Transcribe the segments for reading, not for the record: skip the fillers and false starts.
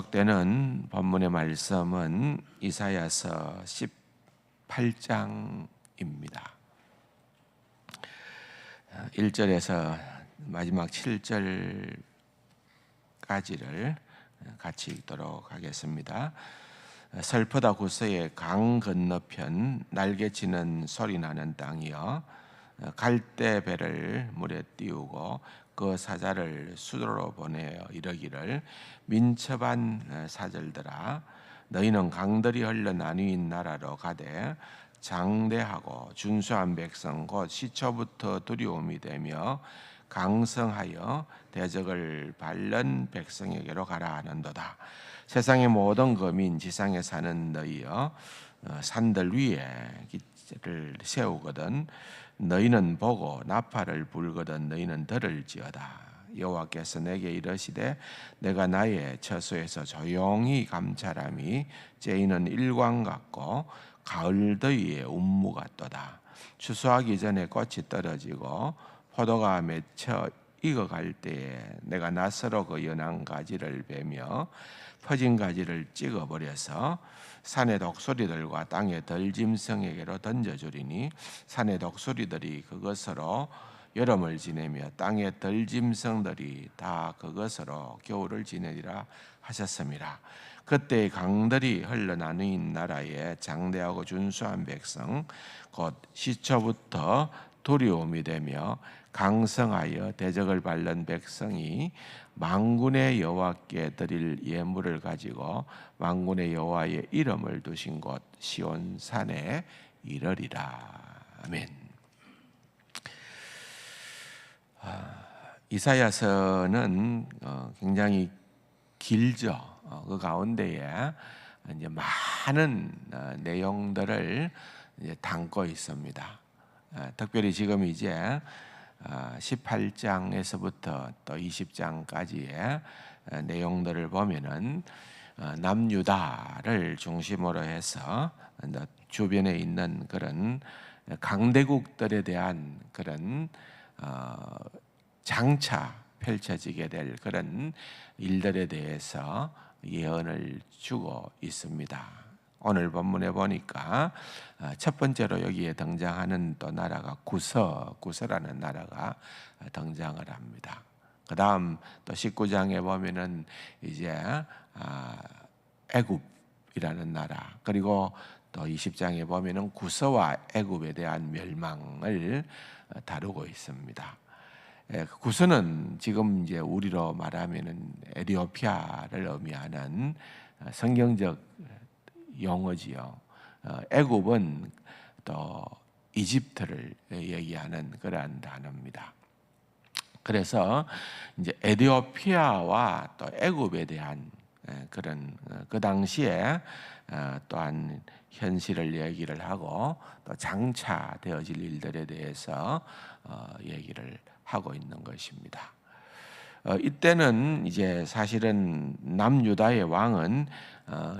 교독되는 본문의 말씀은 이사야서 18장입니다. 1절에서 마지막 7절까지를 같이 읽도록 하겠습니다. 슬프다 구서의 강 건너편 날개치는 소리 나는 땅이여, 갈대 배를 물에 띄우고 그 사자를 수도로 보내어 이르기를, 민첩한 사절들아 너희는 강들이 흘러 나뉘인 나라로 가되 장대하고 준수한 백성 곧 시초부터 두려움이 되며 강성하여 대적을 밟는 백성에게로 가라 하는도다. 세상의 모든 거민 지상에 사는 너희여, 산들 위에 기를 세우거든 너희는 보고 나팔을 불거든 너희는 들을지어다. 여호와께서 내게 이르시되 내가 나의 처소에서 조용히 감찰함이 째이는 일광 같고 가을 더위의 운무 같도다. 추수하기 전에 꽃이 떨어지고 포도가 맺혀 익어갈 때에 내가 낯으로 그 연한 가지를 베며 퍼진 가지를 찍어버려서 산의 독수리들과 땅의 들짐승에게로 던져주리니 산의 독수리들이 그것으로 여름을 지내며 땅의 들짐승들이 다 그것으로 겨울을 지내리라 하셨습니다. 그때 강들이 흘러나누인 나라에 장대하고 준수한 백성 곧 시초부터 두려움이 되며 강성하여 대적을 밟는 백성이 만군의 여호와께 드릴 예물을 가지고 만군의 여호와의 이름을 두신 곳 시온 산에 이르리라. 아멘. 이사야서는 굉장히 길죠. 그 가운데에 이제 많은 내용들을 이제 담고 있습니다. 특별히 지금 이제 18장에서부터 또 20장까지의 내용들을 보면은 남유다를 중심으로 해서 주변에 있는 그런 강대국들에 대한 그런 장차 펼쳐지게 될 그런 일들에 대해서 예언을 주고 있습니다. 오늘 본문에 보니까 첫 번째로 여기에 등장하는 또 나라가 구서라는 나라가 등장을 합니다. 그 다음 또 19장에 보면은 이제 애굽이라는 나라, 그리고 또 20장에 보면은 구서와 애굽에 대한 멸망을 다루고 있습니다. 구서는 지금 이제 우리로 말하면은 에티오피아를 의미하는 성경적 용어지요. 애굽은 또 이집트를 얘기하는 그러한 단어입니다. 그래서 이제 에티오피아와 또 애굽에 대한 그런 그 당시에 또한 현실을 얘기를 하고 또 장차 되어질 일들에 대해서 얘기를 하고 있는 것입니다. 이때는 이제 사실은 남유다의 왕은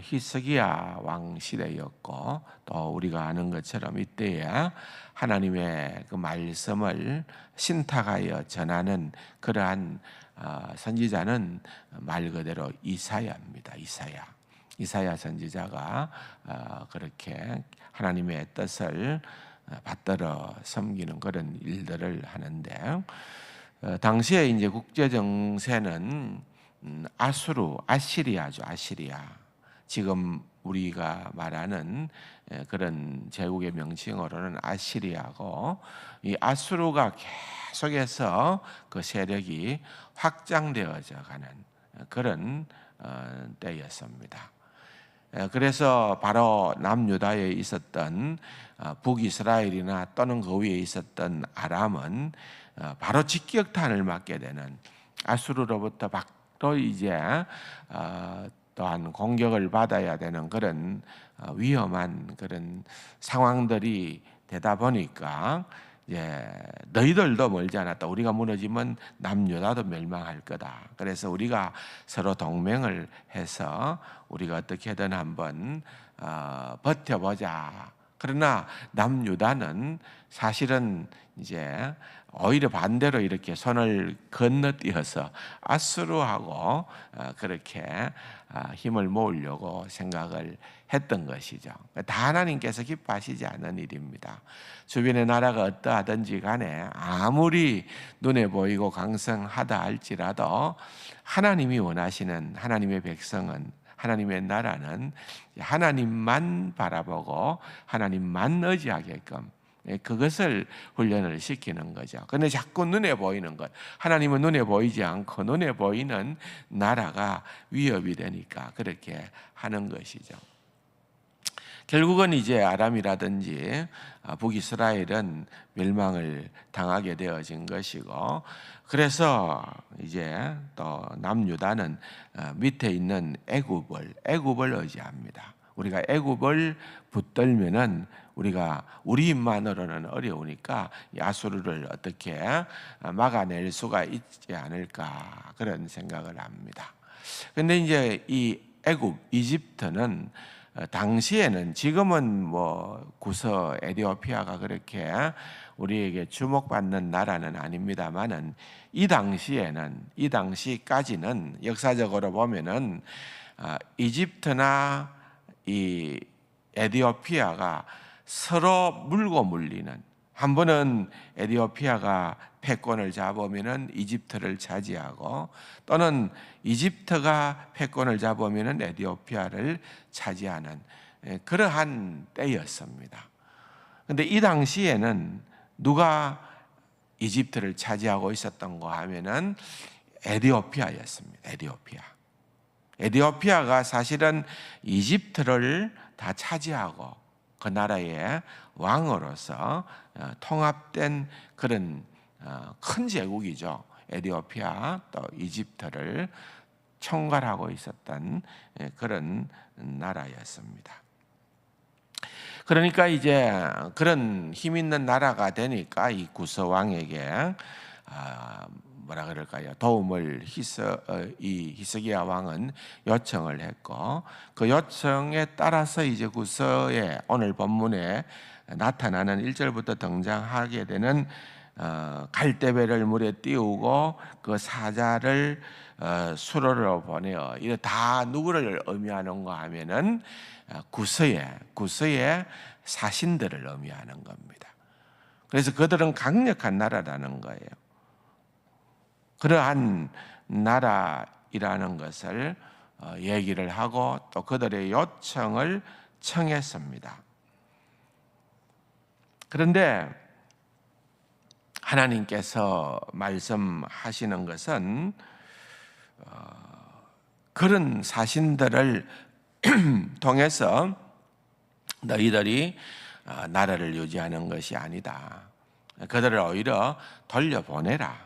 히스기야 왕 시대였고, 또 우리가 아는 것처럼 이때에 하나님의 그 말씀을 신탁하여 전하는 그러한 선지자는 말 그대로 이사야입니다. 이사야 선지자가 그렇게 하나님의 뜻을 받들어 섬기는 그런 일들을 하는데, 당시에 이제 국제 정세는 아시리아죠. 아시리아. 지금 우리가 말하는 그런 제국의 명칭으로는 아시리아고, 이 아수르가 계속해서 그 세력이 확장되어져 가는 그런 때였습니다. 그래서 바로 남유다에 있었던 북이스라엘이나 또는 그 위에 있었던 아람은 바로 직격탄을 맞게 되는, 아수르로부터 바로 이제 또한 공격을 받아야 되는 그런 위험한 그런 상황들이 되다 보니까, 이제 너희들도 멀지 않았다. 우리가 무너지면 남유다도 멸망할 거다. 그래서 우리가 서로 동맹을 해서 우리가 어떻게든 한번 버텨보자. 그러나 남유다는 사실은 이제 오히려 반대로 이렇게 손을 건너뛰어서 아수르하고 그렇게 힘을 모으려고 생각을 했던 것이죠. 다 하나님께서 기뻐하시지 않은 일입니다. 주변의 나라가 어떠하든지 간에 아무리 눈에 보이고 강성하다 할지라도 하나님이 원하시는 하나님의 백성은, 하나님의 나라는 하나님만 바라보고 하나님만 의지하게끔 그것을 훈련을 시키는 거죠. 그런데 자꾸 눈에 보이는 것, 하나님은 눈에 보이지 않고 눈에 보이는 나라가 위협이 되니까 그렇게 하는 것이죠. 결국은 이제 아람이라든지 북이스라엘은 멸망을 당하게 되어진 것이고, 그래서 이제 또 남유다는 밑에 있는 애굽을 의지합니다. 우리가 애굽을 붙들면은 우리가 우리 힘만으로는 어려우니까 아수르를 어떻게 막아낼 수가 있지 않을까, 그런 생각을 합니다. 근데 이제 이 애굽, 이집트는 당시에는, 지금은 뭐 구서 에티오피아가 그렇게 우리에게 주목받는 나라는 아닙니다만은, 이 당시까지는 역사적으로 보면은 이집트나 이 에티오피아가 서로 물고 물리는, 한 번은 에티오피아가 패권을 잡으면은 이집트를 차지하고, 또는 이집트가 패권을 잡으면은 에티오피아를 차지하는 그러한 때였습니다. 그런데 이 당시에는 누가 이집트를 차지하고 있었던 거 하면은 에티오피아였습니다. 에티오피아가 사실은 이집트를 다 차지하고 그 나라의 왕으로서 통합된 그런 큰 제국이죠. 에티오피아 또 이집트를 총괄하고 있었던 그런 나라였습니다. 그러니까 이제 그런 힘 있는 나라가 되니까 이 구서 왕에게 뭐라 그럴까요? 도움을 이 히스기야 왕은 요청을 했고, 그 요청에 따라서 이제 구서의 오늘 본문에 나타나는 1절부터 등장하게 되는 갈대배를 물에 띄우고 그 사자를 수로로 보내어, 이게 다 누구를 의미하는가 하면은 구서의 사신들을 의미하는 겁니다. 그래서 그들은 강력한 나라라는 거예요. 그러한 나라이라는 것을 얘기를 하고 또 그들의 요청을 청했습니다. 그런데 하나님께서 말씀하시는 것은 그런 사신들을 통해서 너희들이 나라를 유지하는 것이 아니다. 그들을 오히려 돌려보내라.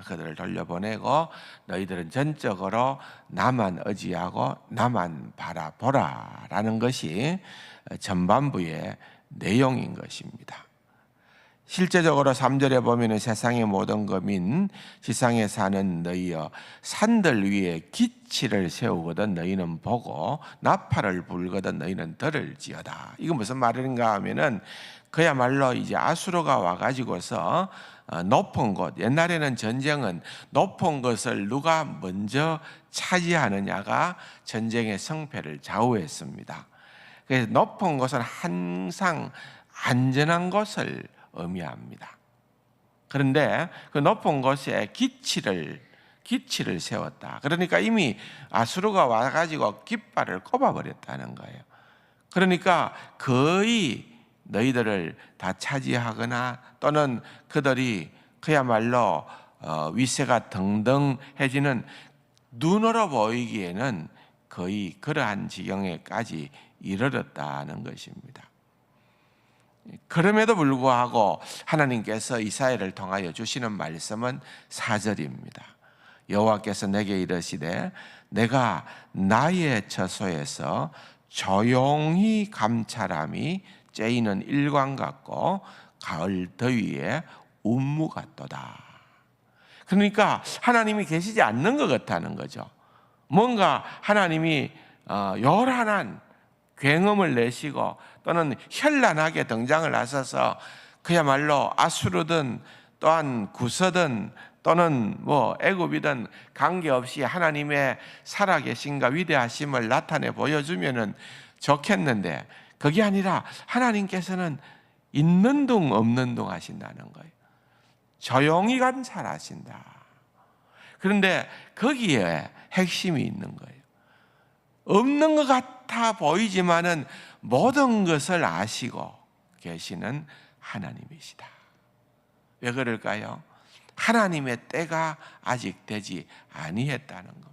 그들을 돌려보내고 너희들은 전적으로 나만 의지하고 나만 바라보라라는 것이 전반부의 내용인 것입니다. 실제적으로 3절에 보면 세상의 모든 거민 지상에 사는 너희여, 산들 위에 기치를 세우거든 너희는 보고 나팔을 불거든 너희는 들을지어다. 이건 무슨 말인가 하면은 그야말로 이제 아수르가 와가지고서 높은 곳, 옛날에는 전쟁은 높은 것을 누가 먼저 차지하느냐가 전쟁의 승패를 좌우했습니다. 그래서 높은 곳은 항상 안전한 곳을 의미합니다. 그런데 그 높은 곳에 기치를 세웠다. 그러니까 이미 아수르가 와가지고 깃발을 꼽아버렸다는 거예요. 그러니까 거의 너희들을 다 차지하거나 또는 그들이 그야말로 위세가 등등해지는, 눈으로 보이기에는 거의 그러한 지경에까지 이르렀다는 것입니다. 그럼에도 불구하고 하나님께서 이사야를 통하여 주시는 말씀은 4절입니다. 여호와께서 내게 이르시되 내가 나의 처소에서 조용히 감찰함이 째이는 일광 같고 가을 더위에 운무 같도다. 그러니까 하나님이 계시지 않는 것 같다는 거죠. 뭔가 하나님이 요란한 굉음을 내시고 또는 현란하게 등장을 하셔서 그야말로 아수르든 또한 구서든 또는 뭐 애굽이든 관계없이 하나님의 살아계신가 위대하심을 나타내 보여주면은 좋겠는데, 그게 아니라 하나님께서는 있는 둥 없는 둥 하신다는 거예요. 조용히 감찰하신다. 그런데 거기에 핵심이 있는 거예요. 없는 것 같아 보이지만은 모든 것을 아시고 계시는 하나님이시다. 왜 그럴까요? 하나님의 때가 아직 되지 아니했다는 겁니다.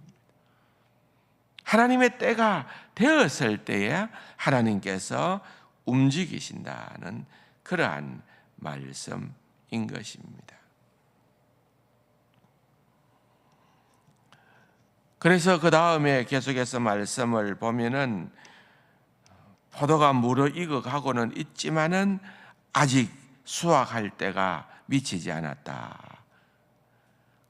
하나님의 때가 되었을 때에 하나님께서 움직이신다는 그러한 말씀인 것입니다. 그래서 그 다음에 계속해서 말씀을 보면은 포도가 무르익어가고는 있지만은 아직 수확할 때가 미치지 않았다.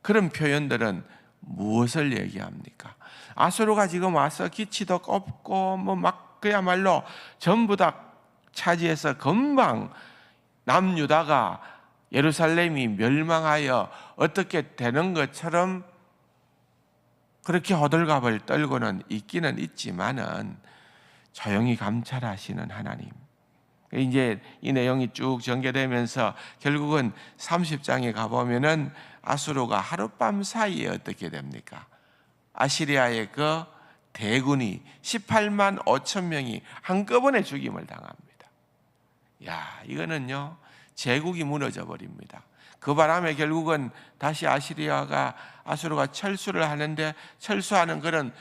그런 표현들은 무엇을 얘기합니까? 아수르가 지금 와서 기치도 꼽고 뭐 막 그야말로 전부 다 차지해서 금방 남유다가 예루살렘이 멸망하여 어떻게 되는 것처럼 그렇게 호들갑을 떨고는 있기는 있지만은 조용히 감찰하시는 하나님. 이제 이 내용이 쭉 전개되면서 결국은 30장에 가보면은 아수르가 하룻밤 사이에 어떻게 됩니까? 아시리아의 그 대군이 18만 5천 명이 한꺼번에 죽임을 당합니다. 야, 이거는요, 제국이 무너져 버립니다. 그 바람에 결국은 다시 아수르가 철수를 하는데, 철수하는 그런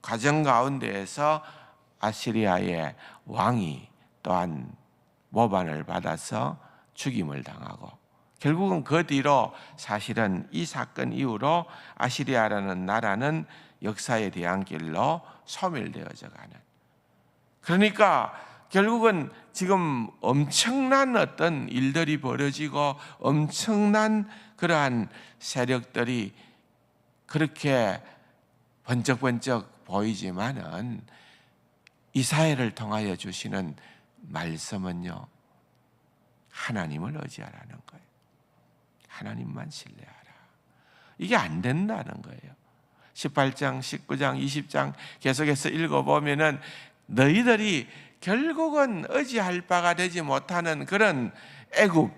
과정 가운데에서 아시리아의 왕이 또한 모반을 받아서 죽임을 당하고, 결국은 그 뒤로 사실은 이 사건 이후로 아시리아라는 나라는 역사에 대한 길로 소멸되어져 가는, 그러니까 결국은 지금 엄청난 어떤 일들이 벌어지고 엄청난 그러한 세력들이 그렇게 번쩍번쩍 보이지만은 이사야를 통하여 주시는 말씀은요, 하나님을 의지하라는 거예요. 하나님만 신뢰하라. 이게 안 된다는 거예요. 18장, 19장, 20장 계속해서 읽어보면은 너희들이 결국은 의지할 바가 되지 못하는 그런 애굽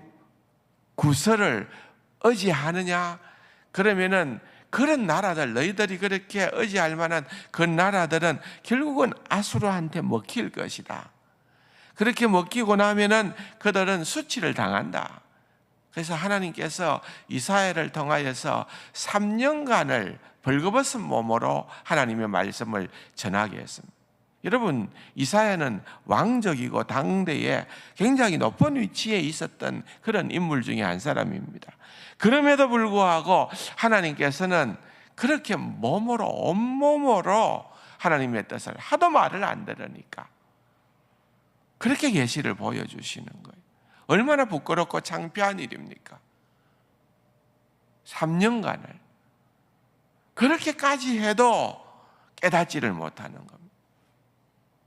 구설을 의지하느냐? 그러면은 그런 나라들, 너희들이 그렇게 의지할 만한 그 나라들은 결국은 아수르한테 먹힐 것이다. 그렇게 먹히고 나면은 그들은 수치를 당한다. 그래서 하나님께서 이사야를 통하여서 3년간을 벌거벗은 몸으로 하나님의 말씀을 전하게 했습니다. 여러분, 이사야는 왕적이고 당대에 굉장히 높은 위치에 있었던 그런 인물 중에 한 사람입니다. 그럼에도 불구하고 하나님께서는 그렇게 몸으로, 온몸으로 하나님의 뜻을 하도 말을 안 들으니까 그렇게 계시를 보여주시는 거예요. 얼마나 부끄럽고 창피한 일입니까? 3년간을 그렇게까지 해도 깨닫지를 못하는 겁니다.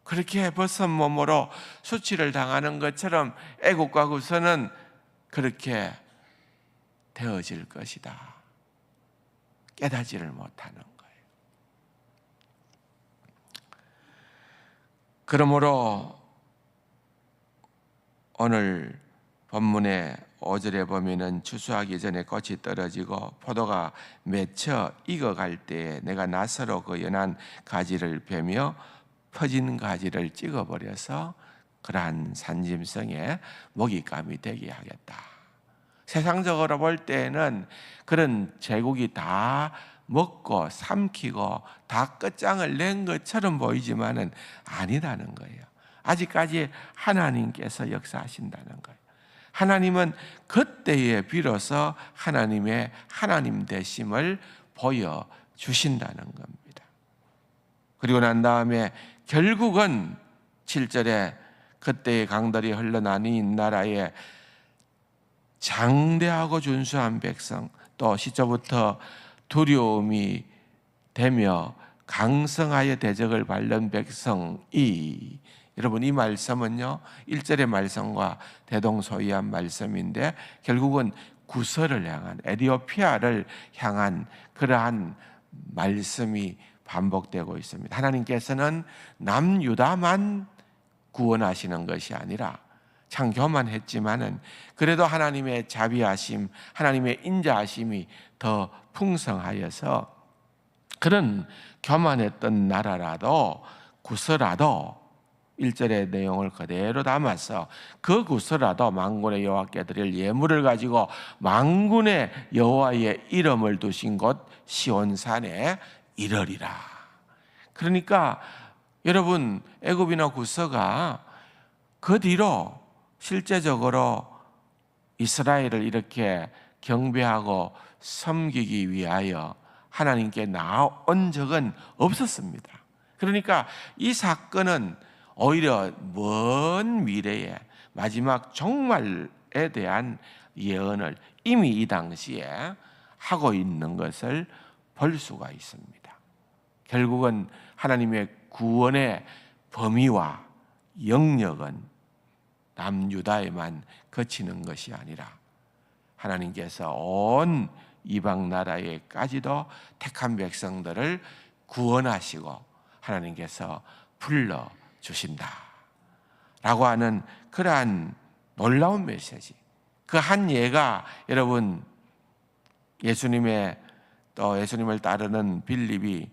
그렇게 벗은 몸으로 수치를 당하는 것처럼 애국과 구서는 그렇게 되어질 것이다. 깨닫지를 못하는 거예요. 그러므로 오늘 본문의 5절에 보면은 추수하기 전에 꽃이 떨어지고 포도가 맺혀 익어갈 때에 내가 낫으로 그 연한 가지를 베며 퍼진 가지를 찍어버려서 그러한 산짐승의 먹잇감이 되게 하겠다. 세상적으로 볼 때에는 그런 제국이 다 먹고 삼키고 다 끝장을 낸 것처럼 보이지만은 아니라는 거예요. 아직까지 하나님께서 역사하신다는 거예요. 하나님은 그때에 비로소 하나님의 하나님 되심을 보여주신다는 겁니다. 그리고 난 다음에 결국은 7절에 그때의 강들이 흘러나니 나라에 장대하고 준수한 백성, 또 시초부터 두려움이 되며 강성하여 대적을 밟는 백성이, 여러분 이 말씀은요 1절의 말씀과 대동소이한 말씀인데 결국은 구서를 향한, 에디오피아를 향한 그러한 말씀이 반복되고 있습니다. 하나님께서는 남유다만 구원하시는 것이 아니라, 참 교만했지만은 그래도 하나님의 자비하심, 하나님의 인자하심이 더 풍성하여서 그런 교만했던 나라라도, 구서라도 1절의 내용을 그대로 담아서 그 구서라도 만군의 여호와께 드릴 예물을 가지고 만군의 여호와의 이름을 두신 곳 시온산에 이르리라. 그러니까 여러분, 애굽이나 구서가 그 뒤로 실제적으로 이스라엘을 이렇게 경배하고 섬기기 위하여 하나님께 나온 적은 없었습니다. 그러니까 이 사건은 오히려 먼 미래에 마지막 종말에 대한 예언을 이미 이 당시에 하고 있는 것을 볼 수가 있습니다. 결국은 하나님의 구원의 범위와 영역은 남유다에만 그치는 것이 아니라 하나님께서 온 이방 나라에까지도 택한 백성들을 구원하시고 하나님께서 불러주신다 라고 하는 그러한 놀라운 메시지. 그 한 예가 여러분, 예수님을 따르는 빌립이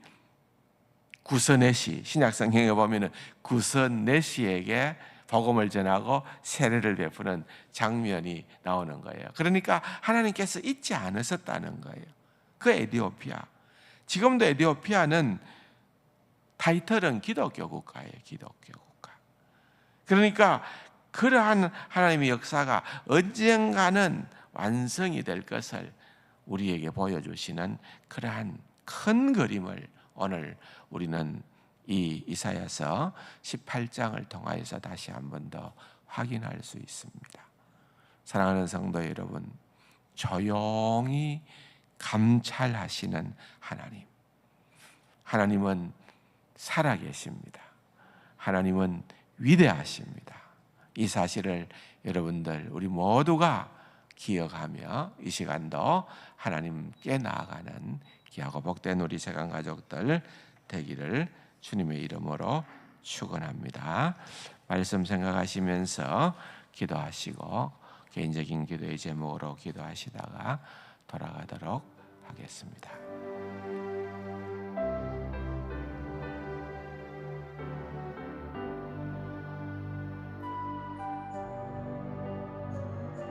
구서네시, 신약성경에 보면은 구서네시에게 복음을 전하고 세례를 베푸는 장면이 나오는 거예요. 그러니까 하나님께서 잊지 않으셨다는 거예요. 그 에디오피아. 지금도 에디오피아는 타이틀은 기독교 국가예요. 기독교 국가. 그러니까 그러한 하나님의 역사가 언젠가는 완성이 될 것을 우리에게 보여주시는 그러한 큰 그림을 오늘 우리는 이 이사야서 18장을 통하여서 다시 한 번 더 확인할 수 있습니다. 사랑하는 성도 여러분, 조용히 감찰하시는 하나님. 하나님은 살아계십니다. 하나님은 위대하십니다. 이 사실을 여러분들, 우리 모두가 기억하며 이 시간도 하나님께 나아가는 귀하고 복된 우리 세간 가족들 되기를 주님의 이름으로 축원합니다. 말씀 생각하시면서 기도하시고 개인적인 기도의 제목으로 기도하시다가 돌아가도록 하겠습니다.